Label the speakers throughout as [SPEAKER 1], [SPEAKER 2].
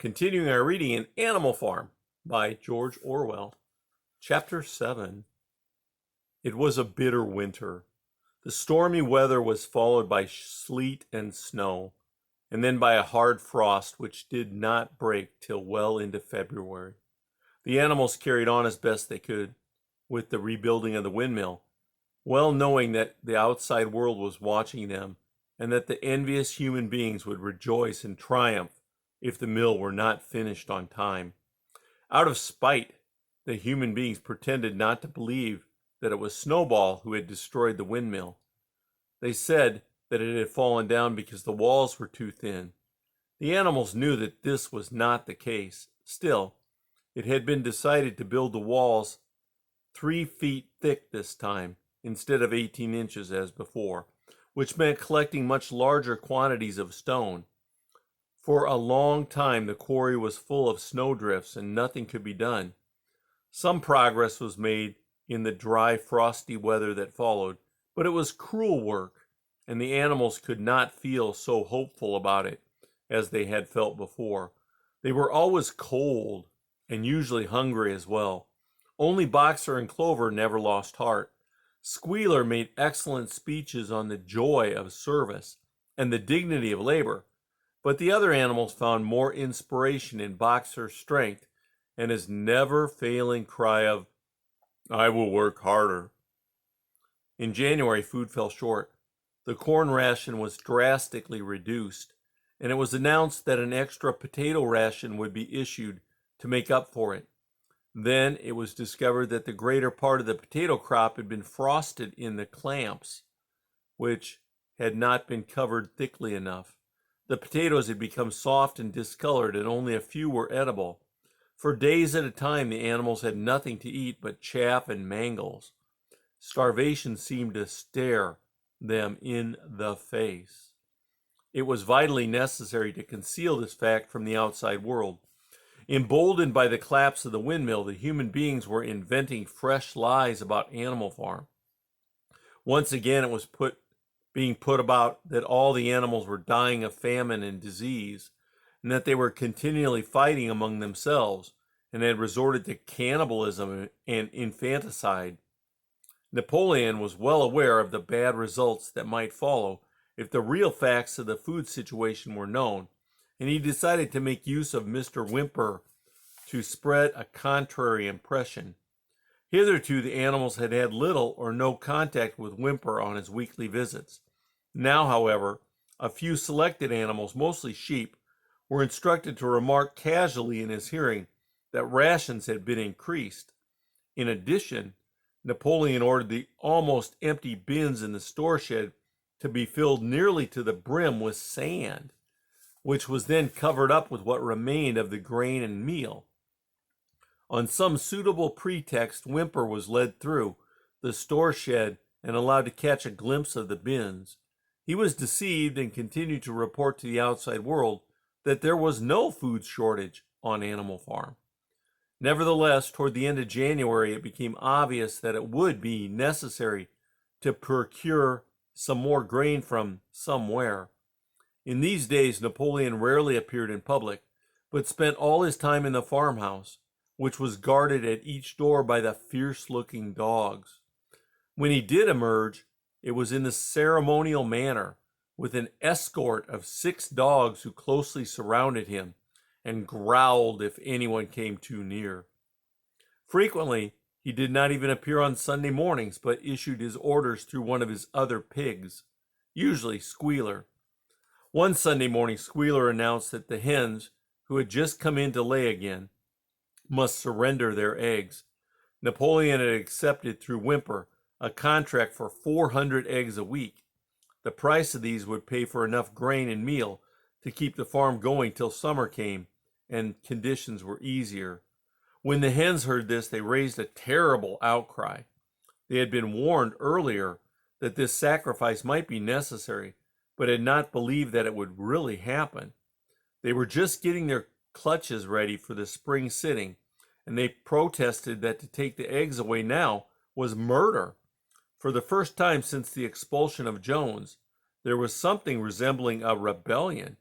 [SPEAKER 1] Continuing our reading in Animal Farm by George Orwell. Chapter 7. It was a bitter winter. The stormy weather was followed by sleet and snow, and then by a hard frost which did not break till well into February. The animals carried on as best they could with the rebuilding of the windmill, well knowing that the outside world was watching them, and that the envious human beings would rejoice and triumph if the mill were not finished on time. Out of spite, the human beings pretended not to believe that it was Snowball who had destroyed the windmill. They said that it had fallen down because the walls were too thin. The animals knew that this was not the case. Still, it had been decided to build the walls 3 feet thick this time, instead of 18 inches as before, which meant collecting much larger quantities of stone. For a long time the quarry was full of snowdrifts and nothing could be done. Some progress was made in the dry, frosty weather that followed, but it was cruel work, and the animals could not feel so hopeful about it as they had felt before. They were always cold and usually hungry as well. Only Boxer and Clover never lost heart. Squealer made excellent speeches on the joy of service and the dignity of labor, but the other animals found more inspiration in Boxer's strength and his never-failing cry of, "I will work harder." In January, food fell short. The corn ration was drastically reduced, and it was announced that an extra potato ration would be issued to make up for it. Then it was discovered that the greater part of the potato crop had been frosted in the clamps, which had not been covered thickly enough. The potatoes had become soft and discolored, and only a few were edible. For days at a time, the animals had nothing to eat but chaff and mangles. Starvation seemed to stare them in the face. It was vitally necessary to conceal this fact from the outside world. Emboldened by the collapse of the windmill, the human beings were inventing fresh lies about Animal Farm. Once again, it was being put about that all the animals were dying of famine and disease, and that they were continually fighting among themselves, and had resorted to cannibalism and infanticide. Napoleon was well aware of the bad results that might follow if the real facts of the food situation were known, and he decided to make use of Mr. Whymper to spread a contrary impression. Hitherto, the animals had had little or no contact with Whymper on his weekly visits. Now, however, a few selected animals, mostly sheep, were instructed to remark casually in his hearing that rations had been increased. In addition, Napoleon ordered the almost empty bins in the store shed to be filled nearly to the brim with sand, which was then covered up with what remained of the grain and meal. On some suitable pretext, Whymper was led through the store shed and allowed to catch a glimpse of the bins. He was deceived and continued to report to the outside world that there was no food shortage on Animal Farm. Nevertheless, toward the end of January, it became obvious that it would be necessary to procure some more grain from somewhere. In these days, Napoleon rarely appeared in public, but spent all his time in the farmhouse, which was guarded at each door by the fierce-looking dogs. When he did emerge, it was in the ceremonial manner, with an escort of 6 dogs who closely surrounded him and growled if anyone came too near. Frequently, he did not even appear on Sunday mornings, but issued his orders through one of his other pigs, usually Squealer. One Sunday morning, Squealer announced that the hens, who had just come in to lay again, must surrender their eggs. Napoleon had accepted through Whymper a contract for 400 eggs a week. The price of these would pay for enough grain and meal to keep the farm going till summer came and conditions were easier. When the hens heard this, they raised a terrible outcry. They had been warned earlier that this sacrifice might be necessary, but had not believed that it would really happen. They were just getting their clutches ready for the spring sitting, and they protested that to take the eggs away now was murder. For the first time since the expulsion of Jones, there was something resembling a rebellion.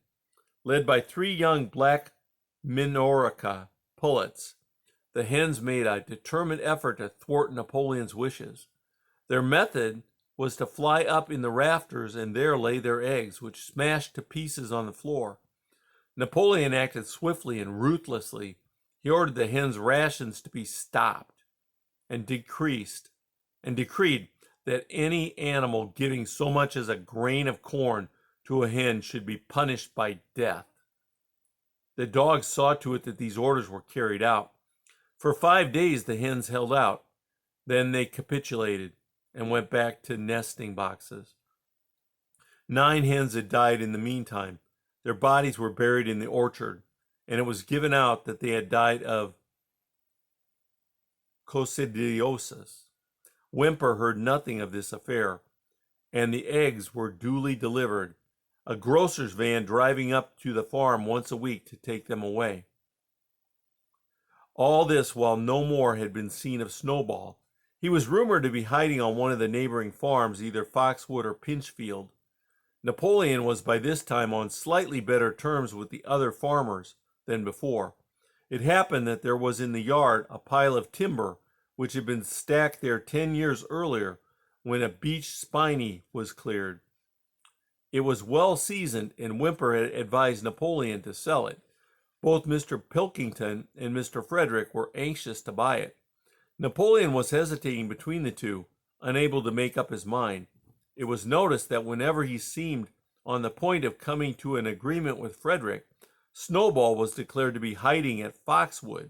[SPEAKER 1] Led by 3 young black minorica pullets. The hens made a determined effort to thwart Napoleon's wishes. Their method was to fly up in the rafters and there lay their eggs, which smashed to pieces on the floor. Napoleon acted swiftly and ruthlessly. He ordered the hens' rations to be stopped and decreed that any animal giving so much as a grain of corn to a hen should be punished by death. The dogs saw to it that these orders were carried out. For 5 days the hens held out. Then they capitulated and went back to nesting boxes. 9 hens had died in the meantime. Their bodies were buried in the orchard, and it was given out that they had died of coccidiosis. Whymper heard nothing of this affair, and the eggs were duly delivered, a grocer's van driving up to the farm once a week to take them away. All this while no more had been seen of Snowball. He was rumored to be hiding on one of the neighboring farms, either Foxwood or Pinchfield. Napoleon was by this time on slightly better terms with the other farmers than before. It happened that there was in the yard a pile of timber which had been stacked there 10 years earlier when a beech spinney was cleared. It was well seasoned, and Whymper had advised Napoleon to sell it. Both Mr. Pilkington and Mr. Frederick were anxious to buy it. Napoleon was hesitating between the two, unable to make up his mind. It was noticed that whenever he seemed on the point of coming to an agreement with Frederick, Snowball was declared to be hiding at Foxwood,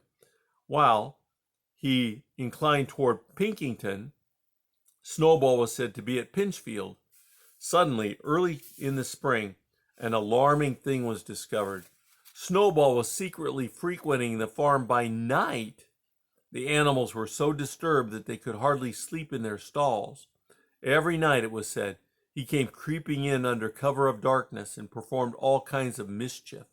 [SPEAKER 1] while he inclined toward Pilkington. Snowball was said to be at Pinchfield. Suddenly, early in the spring, an alarming thing was discovered. Snowball was secretly frequenting the farm by night. The animals were so disturbed that they could hardly sleep in their stalls. Every night, it was said, he came creeping in under cover of darkness and performed all kinds of mischief.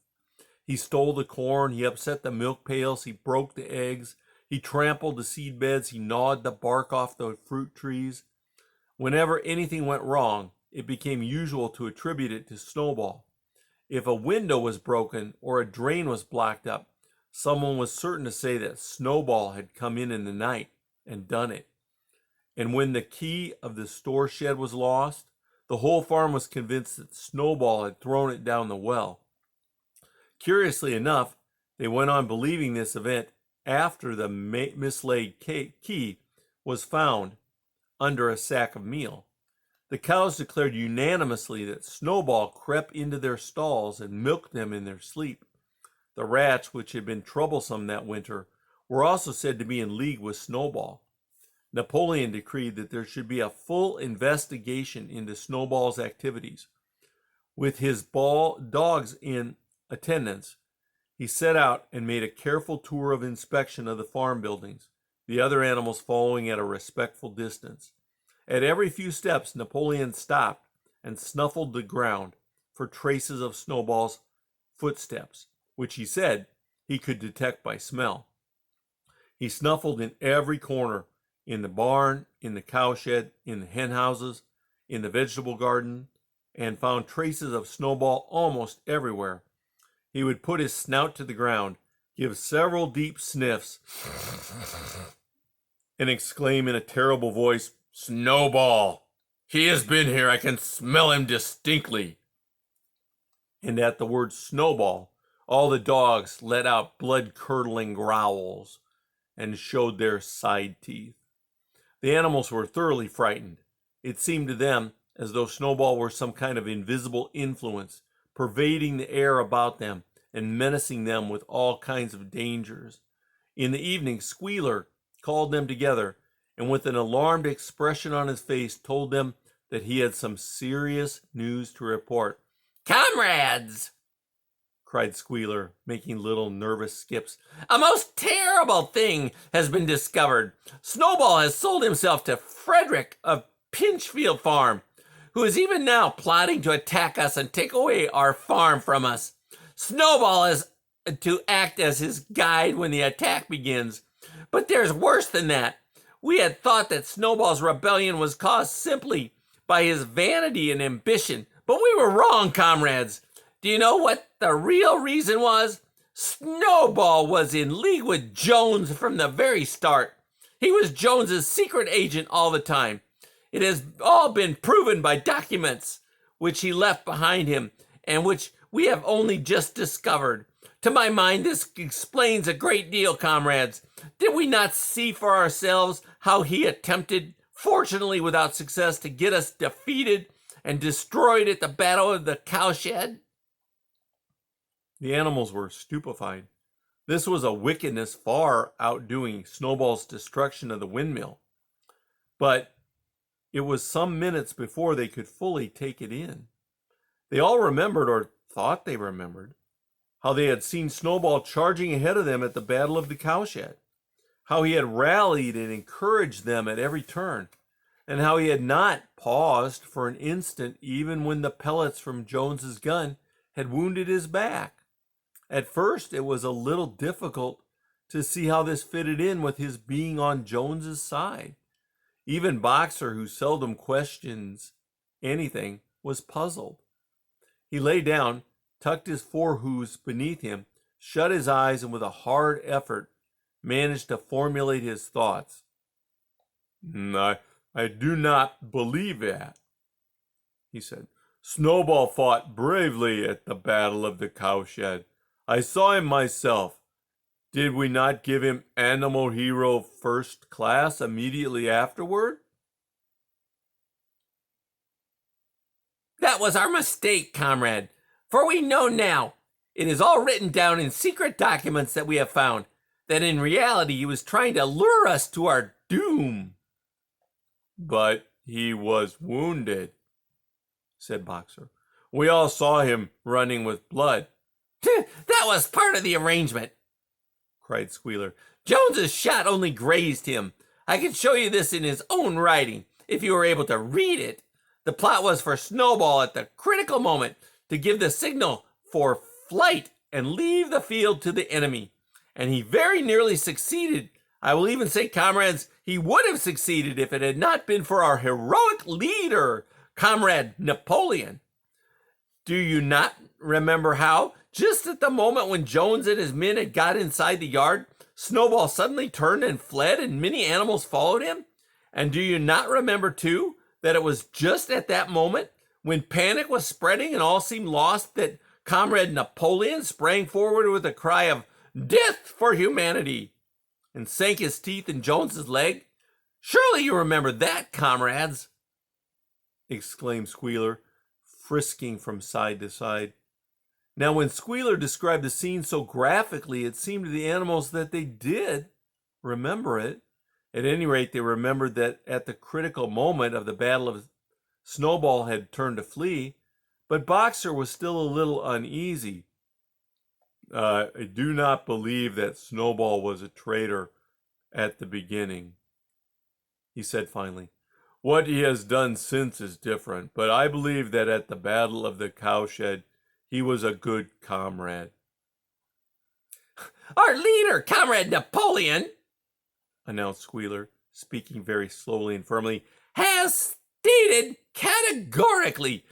[SPEAKER 1] He stole the corn, he upset the milk pails, he broke the eggs, he trampled the seed beds, he gnawed the bark off the fruit trees. Whenever anything went wrong, it became usual to attribute it to Snowball. If a window was broken or a drain was blocked up, someone was certain to say that Snowball had come in the night and done it. And when the key of the store shed was lost, the whole farm was convinced that Snowball had thrown it down the well. Curiously enough, they went on believing this event after the mislaid key was found under a sack of meal. The cows declared unanimously that Snowball crept into their stalls and milked them in their sleep. The rats, which had been troublesome that winter, were also said to be in league with Snowball. Napoleon decreed that there should be a full investigation into Snowball's activities. With his dogs in attendance, he set out and made a careful tour of inspection of the farm buildings, the other animals following at a respectful distance. At every few steps, Napoleon stopped and snuffled the ground for traces of Snowball's footsteps, which he said he could detect by smell. He snuffled in every corner, in the barn, in the cowshed, in the hen houses, in the vegetable garden, and found traces of Snowball almost everywhere. He would put his snout to the ground, give several deep sniffs, and exclaim in a terrible voice, "Snowball! He has been here. I can smell him distinctly." And at the word Snowball, all the dogs let out blood-curdling growls and showed their side teeth. The animals were thoroughly frightened. It seemed to them as though Snowball were some kind of invisible influence, pervading the air about them and menacing them with all kinds of dangers. In the evening, Squealer called them together and with an alarmed expression on his face told them that he had some serious news to report. "Comrades!" cried Squealer, making little nervous skips. "A most terrible thing has been discovered. Snowball has sold himself to Frederick of Pinchfield Farm, who is even now plotting to attack us and take away our farm from us. Snowball is to act as his guide when the attack begins. But there's worse than that. We had thought that Snowball's rebellion was caused simply by his vanity and ambition, but we were wrong, comrades. Do you know what the real reason was? Snowball was in league with Jones from the very start. He was Jones's secret agent all the time. It has all been proven by documents which he left behind him and which we have only just discovered. To my mind, this explains a great deal, comrades. Did we not see for ourselves how he attempted, fortunately without success, to get us defeated and destroyed at the Battle of the Cowshed? The animals were stupefied. This was a wickedness far outdoing Snowball's destruction of the windmill. But it was some minutes before they could fully take it in. They all remembered, or thought they remembered, how they had seen Snowball charging ahead of them at the Battle of the Cowshed, how he had rallied and encouraged them at every turn, and how he had not paused for an instant even when the pellets from Jones's gun had wounded his back. At first, it was a little difficult to see how this fitted in with his being on Jones's side. Even Boxer, who seldom questions anything, was puzzled. He lay down, tucked his forehoofs beneath him, shut his eyes, and with a hard effort managed to formulate his thoughts. I do not believe that, he said. Snowball fought bravely at the Battle of the Cowshed. I saw him myself. Did we not give him Animal Hero First Class immediately afterward? That was our mistake, comrade, for we know now, it is all written down in secret documents that we have found, that in reality he was trying to lure us to our doom. But he was wounded, said Boxer. We all saw him running with blood. That was part of the arrangement, cried Squealer. Jones's shot only grazed him. I can show you this in his own writing, if you were able to read it. The plot was for Snowball at the critical moment to give the signal for flight and leave the field to the enemy. And he very nearly succeeded. I will even say, comrades, he would have succeeded if it had not been for our heroic leader, Comrade Napoleon. Do you not remember how, just at the moment when Jones and his men had got inside the yard, Snowball suddenly turned and fled and many animals followed him? And do you not remember, too, that it was just at that moment, when panic was spreading and all seemed lost, that Comrade Napoleon sprang forward with a cry of "Death for humanity!" and sank his teeth in Jones's leg? Surely you remember that, comrades, exclaimed Squealer, frisking from side to side. Now, when Squealer described the scene so graphically, it seemed to the animals that they did remember it. At any rate, they remembered that at the critical moment of the battle of Snowball had turned to flee, but Boxer was still a little uneasy. I do not believe that Snowball was a traitor at the beginning, he said finally. What he has done since is different, but I believe that at the Battle of the Cowshed, he was a good comrade. Our leader, Comrade Napoleon, announced Squealer, speaking very slowly and firmly, has stated categorically,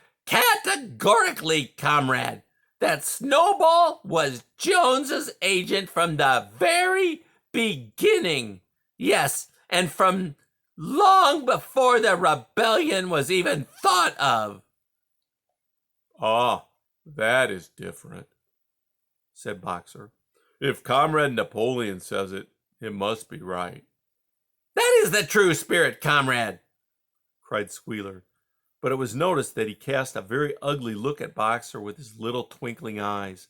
[SPEAKER 1] comrade, that Snowball was Jones's agent from the very beginning. Yes, and from long before the rebellion was even thought of. Ah, that is different, said Boxer. If Comrade Napoleon says it, it must be right. That is the true spirit, comrade, cried Squealer. But it was noticed that he cast a very ugly look at Boxer with his little twinkling eyes.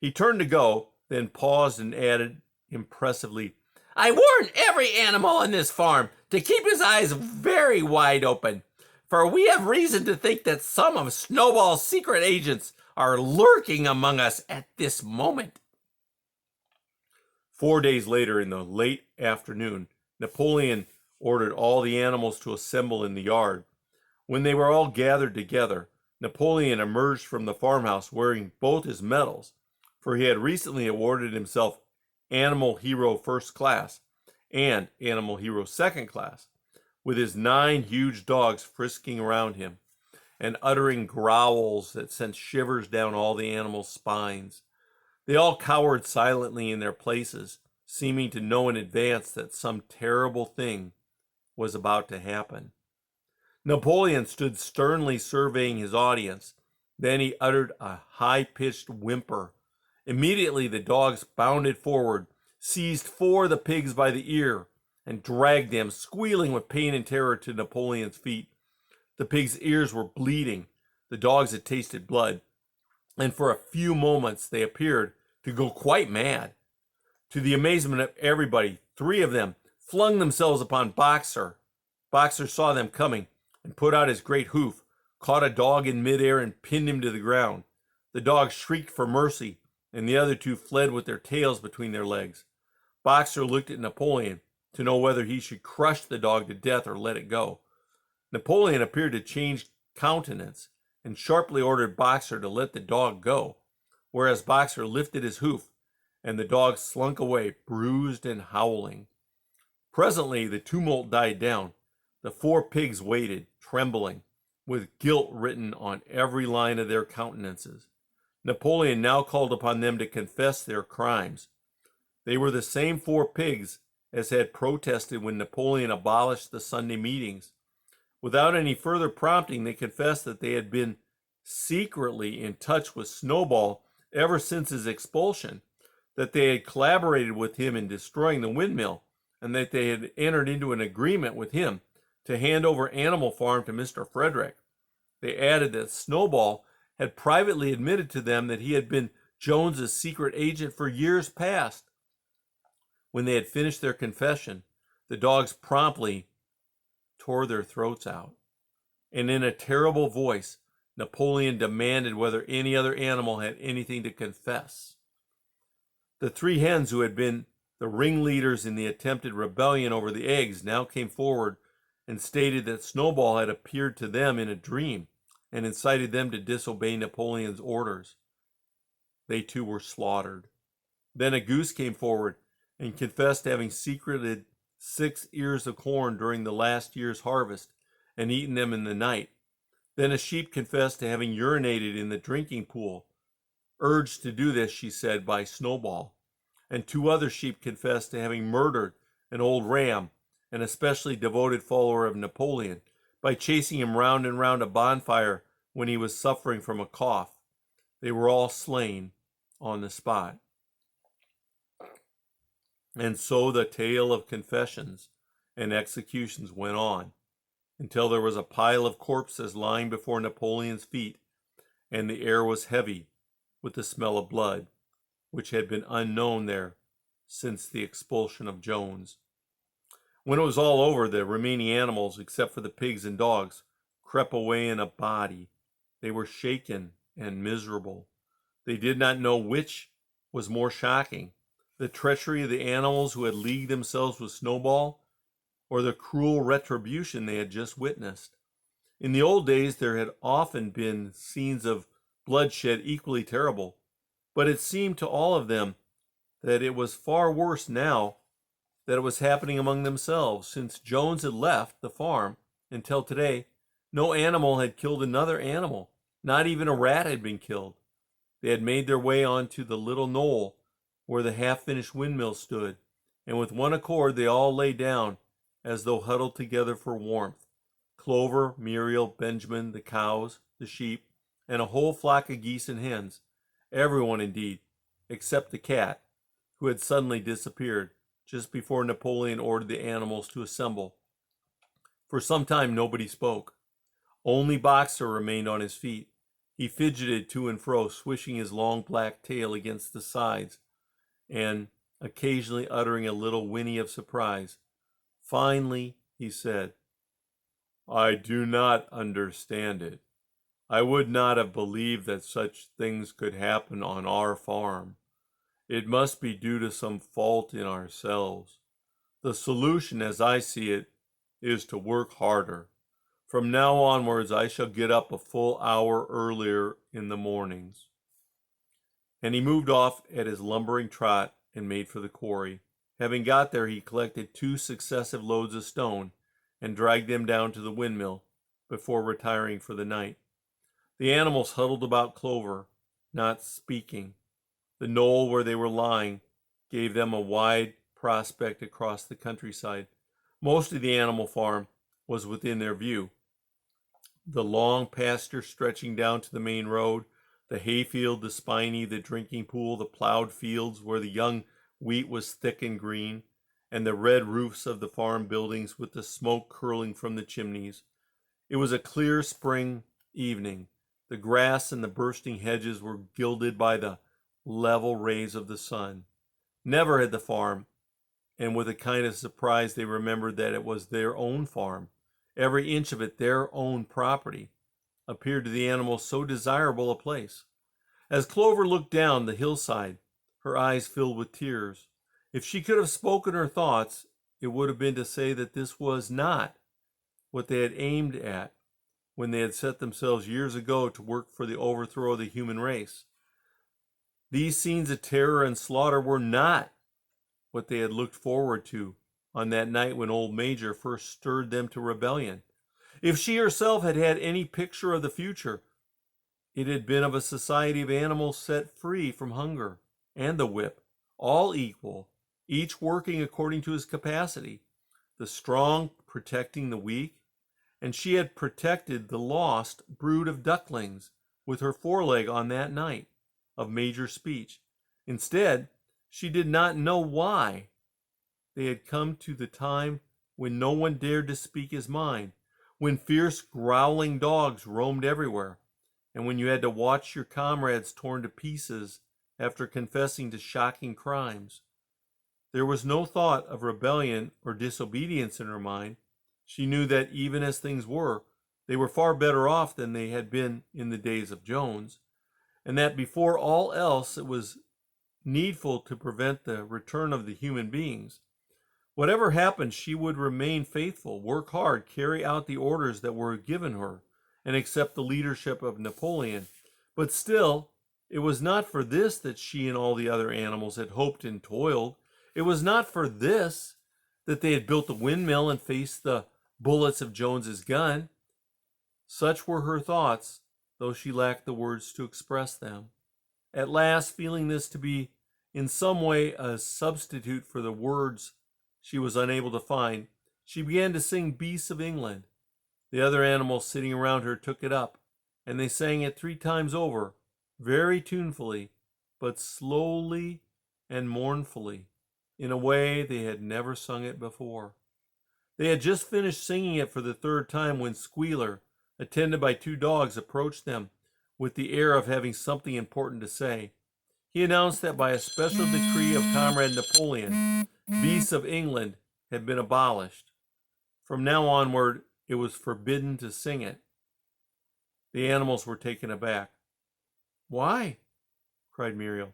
[SPEAKER 1] He turned to go, then paused and added impressively, I warn every animal on this farm to keep his eyes very wide open, for we have reason to think that some of Snowball's secret agents are lurking among us at this moment. 4 days later, in the late afternoon, Napoleon ordered all the animals to assemble in the yard. When they were all gathered together, Napoleon emerged from the farmhouse wearing both his medals, for he had recently awarded himself Animal Hero First Class and Animal Hero Second Class, with his 9 huge dogs frisking around him and uttering growls that sent shivers down all the animals' spines. They all cowered silently in their places, seeming to know in advance that some terrible thing was about to happen. Napoleon stood sternly surveying his audience. Then he uttered a high-pitched whimper. Immediately the dogs bounded forward, seized 4 of the pigs by the ear, and dragged them, squealing with pain and terror, to Napoleon's feet. The pigs' ears were bleeding. The dogs had tasted blood, and for a few moments they appeared to go quite mad. To the amazement of everybody, 3 of them flung themselves upon Boxer. Boxer saw them coming and put out his great hoof, caught a dog in midair, and pinned him to the ground. The dog shrieked for mercy, and the other 2 fled with their tails between their legs. Boxer looked at Napoleon to know whether he should crush the dog to death or let it go. Napoleon appeared to change countenance and sharply ordered Boxer to let the dog go, whereas Boxer lifted his hoof, and the dog slunk away, bruised and howling. Presently the tumult died down. The 4 pigs waited, trembling, with guilt written on every line of their countenances. Napoleon now called upon them to confess their crimes. They were the same 4 pigs as had protested when Napoleon abolished the Sunday meetings. Without any further prompting, they confessed that they had been secretly in touch with Snowball ever since his expulsion, that they had collaborated with him in destroying the windmill, and that they had entered into an agreement with him to hand over Animal Farm to Mr. Frederick. They added that Snowball had privately admitted to them that he had been Jones's secret agent for years past. When they had finished their confession, the dogs promptly tore their throats out, and in a terrible voice, Napoleon demanded whether any other animal had anything to confess. The 3 hens who had been the ringleaders in the attempted rebellion over the eggs now came forward and stated that Snowball had appeared to them in a dream and incited them to disobey Napoleon's orders. They too were slaughtered. Then a goose came forward and confessed having secreted 6 ears of corn during the last year's harvest and eaten them in the night. Then a sheep confessed to having urinated in the drinking pool, urged to do this, she said, by Snowball. And 2 other sheep confessed to having murdered an old ram, an especially devoted follower of Napoleon, by chasing him round and round a bonfire when he was suffering from a cough. They were all slain on the spot. And so the tale of confessions and executions went on, until there was a pile of corpses lying before Napoleon's feet, and the air was heavy with the smell of blood, which had been unknown there since the expulsion of Jones. When it was all over, the remaining animals, except for the pigs and dogs, crept away in a body. They were shaken and miserable. They did not know which was more shocking, the treachery of the animals who had leagued themselves with Snowball, or the cruel retribution they had just witnessed. In the old days, there had often been scenes of bloodshed equally terrible, but it seemed to all of them that it was far worse now that it was happening among themselves. Since Jones had left the farm until today, no animal had killed another animal. Not even a rat had been killed. They had made their way onto the little knoll where the half-finished windmill stood, and with one accord they all lay down as though huddled together for warmth. Clover, Muriel, Benjamin, the cows, the sheep, and a whole flock of geese and hens. Everyone, indeed, except the cat, who had suddenly disappeared just before Napoleon ordered the animals to assemble. For some time nobody spoke. Only Boxer remained on his feet. He fidgeted to and fro, swishing his long black tail against the sides, and occasionally uttering a little whinny of surprise. Finally, he said, "I do not understand it. I would not have believed that such things could happen on our farm. It must be due to some fault in ourselves. The solution, as I see it, is to work harder. From now onwards, I shall get up a full hour earlier in the mornings." And he moved off at his lumbering trot and made for the quarry. Having got there, he collected 2 successive loads of stone and dragged them down to the windmill before retiring for the night. The animals huddled about Clover, not speaking. The knoll where they were lying gave them a wide prospect across the countryside. Most of the animal farm was within their view. The long pasture stretching down to the main road, the hayfield, the spinney, the drinking pool, the plowed fields where the young wheat was thick and green, and the red roofs of the farm buildings with the smoke curling from the chimneys. It was a clear spring evening. The grass and the bursting hedges were gilded by the level rays of the sun. Never had the farm, and with a kind of surprise they remembered that it was their own farm, every inch of it their own property, appeared to the animals so desirable a place. As Clover looked down the hillside, her eyes filled with tears. If she could have spoken her thoughts, it would have been to say that this was not what they had aimed at when they had set themselves years ago to work for the overthrow of the human race. These scenes of terror and slaughter were not what they had looked forward to on that night when old Major first stirred them to rebellion. If she herself had had any picture of the future, it had been of a society of animals set free from hunger and the whip, all equal, each working according to his capacity, the strong protecting the weak, and she had protected the lost brood of ducklings with her foreleg on that night of Major's speech. Instead, she did not know why they had come to the time when no one dared to speak his mind, when fierce growling dogs roamed everywhere, and when you had to watch your comrades torn to pieces after confessing to shocking crimes. There was no thought of rebellion or disobedience in her mind. She knew that even as things were, they were far better off than they had been in the days of Jones, and that before all else it was needful to prevent the return of the human beings. Whatever happened, she would remain faithful, work hard, carry out the orders that were given her, and accept the leadership of Napoleon. But still, it was not for this that she and all the other animals had hoped and toiled. It was not for this that they had built the windmill and faced the bullets of Jones's gun. Such were her thoughts, though she lacked the words to express them. At last, feeling this to be in some way a substitute for the words she was unable to find, she began to sing Beasts of England. The other animals sitting around her took it up, and they sang it 3 times over, very tunefully, but slowly and mournfully, in a way they had never sung it before. They had just finished singing it for the 3rd time when Squealer, attended by 2 dogs, approached them with the air of having something important to say. He announced that by a special decree of Comrade Napoleon, Beasts of England had been abolished. From now onward, it was forbidden to sing it. The animals were taken aback. "Why?" cried Muriel.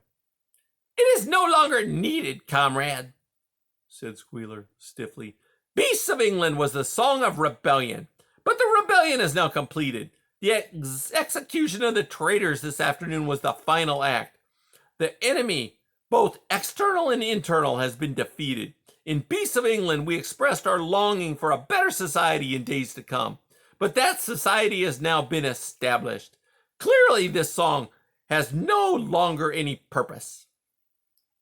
[SPEAKER 1] "It is no longer needed, comrade," said Squealer stiffly. "Beasts of England was the song of rebellion, but the rebellion is now completed. The execution of the traitors this afternoon was the final act. The enemy, both external and internal, has been defeated. In Beasts of England, we expressed our longing for a better society in days to come, but that society has now been established. Clearly, this song has no longer any purpose."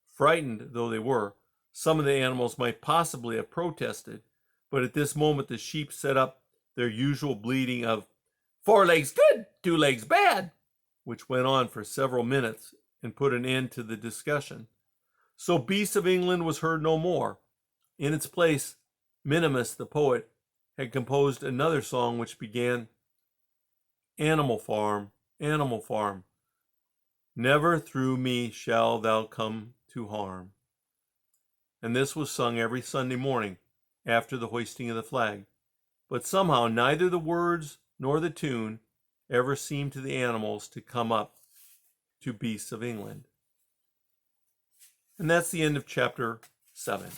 [SPEAKER 1] Frightened though they were, some of the animals might possibly have protested, but at this moment the sheep set up their usual bleating of 4 legs good, 2 legs bad, which went on for several minutes and put an end to the discussion. So Beasts of England was heard no more. In its place, Minimus the poet had composed another song which began, Animal farm, never through me shall thou come to harm. And this was sung every Sunday morning after the hoisting of the flag. But somehow neither the words nor the tune ever seemed to the animals to come up to Beasts of England. And that's the end of chapter 7.